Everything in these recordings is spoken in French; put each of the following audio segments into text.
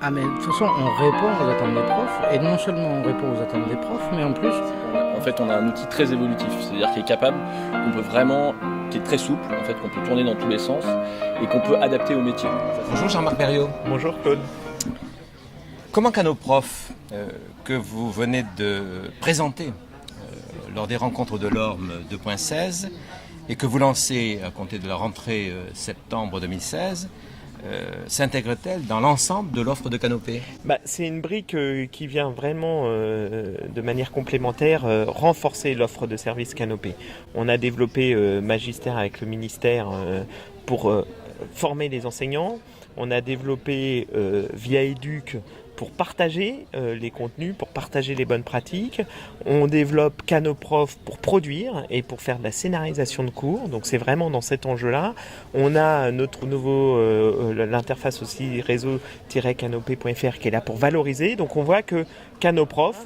Ah mais de toute façon, on répond aux attentes des profs, et non seulement on répond aux attentes des profs, mais en plus... En fait, on a un outil très évolutif, c'est-à-dire qui est capable, qu'on peut vraiment, qui est très souple, en fait, qu'on peut tourner dans tous les sens et qu'on peut adapter au métier. Bonjour Jean-Marc Berriot. Bonjour Claude. Comment Canoprof, que vous venez de présenter lors des rencontres de l'Orme 2.16 et que vous lancez à compter de la rentrée septembre 2016, s'intègre-t-elle dans l'ensemble de l'offre de Canopé ? C'est une brique qui vient vraiment de manière complémentaire renforcer l'offre de services Canopé. On a développé Magistère avec le ministère pour former les enseignants. On a développé via Éduc pour partager les contenus, pour partager les bonnes pratiques. On développe Canoprof pour produire et pour faire de la scénarisation de cours. Donc c'est vraiment dans cet enjeu-là. On a notre nouveau, l'interface aussi réseau-canopé.fr qui est là pour valoriser. Donc on voit que Canoprof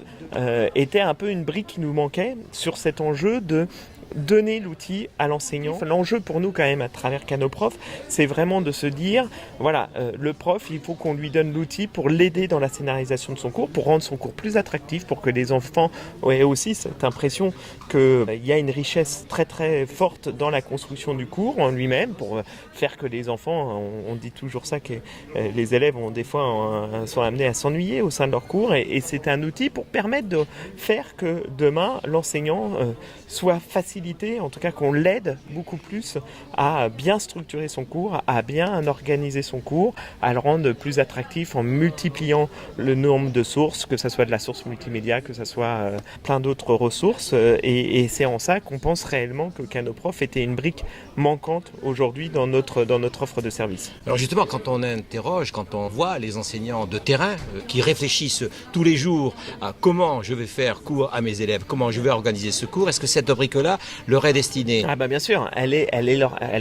était un peu une brique qui nous manquait sur cet enjeu de donner l'outil à l'enseignant. L'enjeu pour nous quand même à travers Canoprof, c'est vraiment de se dire, voilà, le prof, il faut qu'on lui donne l'outil pour l'aider dans la scénarisation de son cours, pour rendre son cours plus attractif, pour que les enfants aient aussi cette impression qu'il y a une richesse très très forte dans la construction du cours en lui-même, pour faire que les enfants, on dit toujours ça, que les élèves ont des fois sont amenés à s'ennuyer au sein de leur cours, et c'est un outil pour permettre de faire que demain, l'enseignant soit facilité, en tout cas qu'on l'aide beaucoup plus à bien structurer son cours, à bien organiser son cours, à le rendre plus attractif en multipliant le nombre de sources, que ce soit de la source multimédia, que ce soit plein d'autres ressources. Et c'est en ça qu'on pense réellement que Canoprof était une brique manquante aujourd'hui dans notre offre de service. Alors justement, quand on interroge, quand on voit les enseignants de terrain qui réfléchissent tous les jours à comment je vais faire cours à mes élèves, comment je vais organiser ce cours, est-ce que cette brique-là leur est destinée ? Bien sûr, elle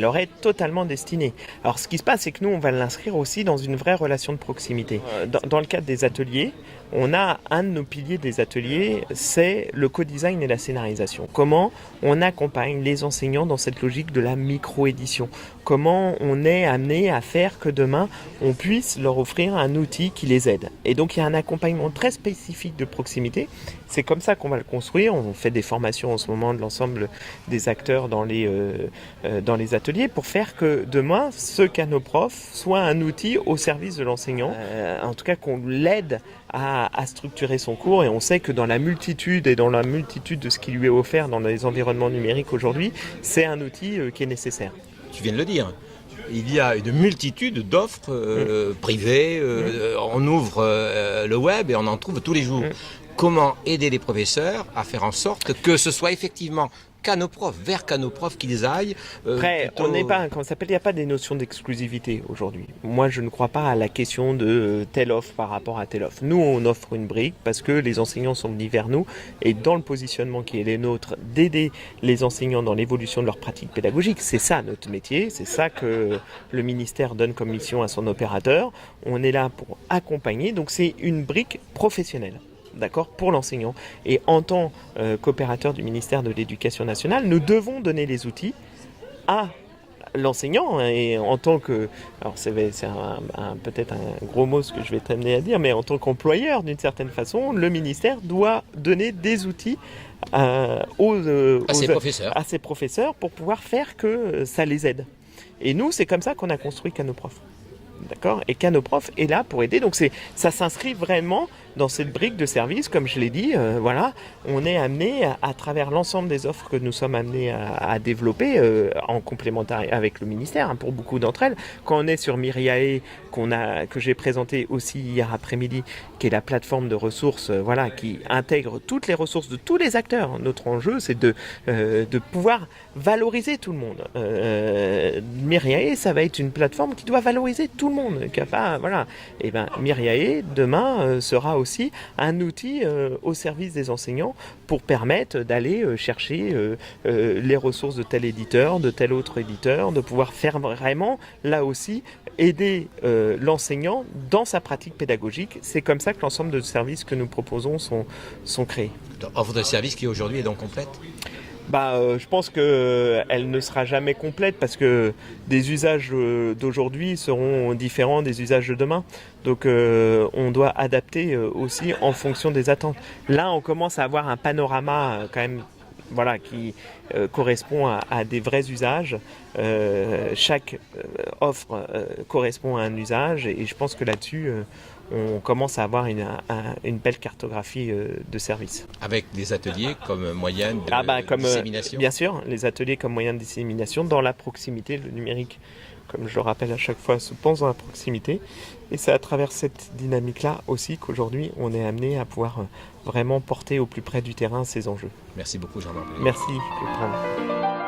leur est totalement destinée. Alors ce qui se passe, c'est que nous, on va l'inscrire aussi dans une vraie relation de proximité. Dans le cadre des ateliers, on a un de nos piliers des ateliers, c'est le co-design et la scénarisation. Comment on accompagne les enseignants dans cette logique de la micro-édition. Comment on est amené à faire que demain, on puisse leur offrir un outil qui les aide. Et donc il y a un accompagnement très spécifique de proximité. C'est comme ça qu'on va le construire. On fait des formations en ce moment de l'ensemble des acteurs dans les ateliers pour faire que demain, ce Canoprof soit un outil au service de l'enseignant. En tout cas, qu'on l'aide à structurer son cours, et on sait que dans la multitude de ce qui lui est offert dans les environnements numériques aujourd'hui, c'est un outil qui est nécessaire. Tu viens de le dire. Il y a une multitude d'offres privées, on ouvre le web et on en trouve tous les jours. Comment aider les professeurs à faire en sorte que ce soit effectivement Canoprof, vers Canoprof qu'ils aillent. Après, on n'est pas, comment ça s'appelle, il n'y a pas des notions d'exclusivité aujourd'hui. Moi, je ne crois pas à la question de telle offre par rapport à telle offre. Nous, on offre une brique parce que les enseignants sont venus vers nous, et dans le positionnement qui est le nôtre, d'aider les enseignants dans l'évolution de leur pratique pédagogique. C'est ça notre métier, c'est ça que le ministère donne comme mission à son opérateur. On est là pour accompagner, donc c'est une brique professionnelle. D'accord, pour l'enseignant. Et en tant qu'opérateur du ministère de l'Éducation nationale, nous devons donner les outils à l'enseignant, et en tant que, alors c'est peut-être un gros mot ce que je vais t'amener à dire, mais en tant qu'employeur d'une certaine façon, le ministère doit donner des outils à ses professeurs pour pouvoir faire que ça les aide. Et nous, c'est comme ça qu'on a construit Canoprof. D'accord ? Et Canoprof est là pour aider. Donc ça s'inscrit vraiment dans cette brique de service, comme je l'ai dit. Voilà, on est amené à travers l'ensemble des offres que nous sommes amenés à développer en complémentarité avec le ministère, pour beaucoup d'entre elles. Quand on est sur Myriae, que j'ai présenté aussi hier après-midi, qui est la plateforme de ressources, qui intègre toutes les ressources de tous les acteurs. Notre enjeu, c'est de pouvoir valoriser tout le monde. Myriae, ça va être une plateforme qui doit valoriser tout le monde. Et Myriae, demain, sera aussi un outil au service des enseignants pour permettre d'aller chercher les ressources de tel éditeur, de tel autre éditeur, de pouvoir faire vraiment, là aussi, aider l'enseignant dans sa pratique pédagogique. C'est comme ça que l'ensemble de services que nous proposons sont créés. Offre de service qui aujourd'hui est donc complète ? Je pense qu'elle ne sera jamais complète parce que des usages d'aujourd'hui seront différents des usages de demain. Donc on doit adapter aussi en fonction des attentes. Là, on commence à avoir un panorama quand même qui correspond à des vrais usages. Chaque offre correspond à un usage et je pense que là-dessus, on commence à avoir une belle cartographie de services. Avec des ateliers comme moyen de dissémination. Bien sûr, les ateliers comme moyen de dissémination dans la proximité, le numérique, comme je le rappelle à chaque fois, se pense dans la proximité. Et c'est à travers cette dynamique-là aussi qu'aujourd'hui, on est amené à pouvoir vraiment porter au plus près du terrain ces enjeux. Merci beaucoup, Jean-Marc. Merci, Bertrand.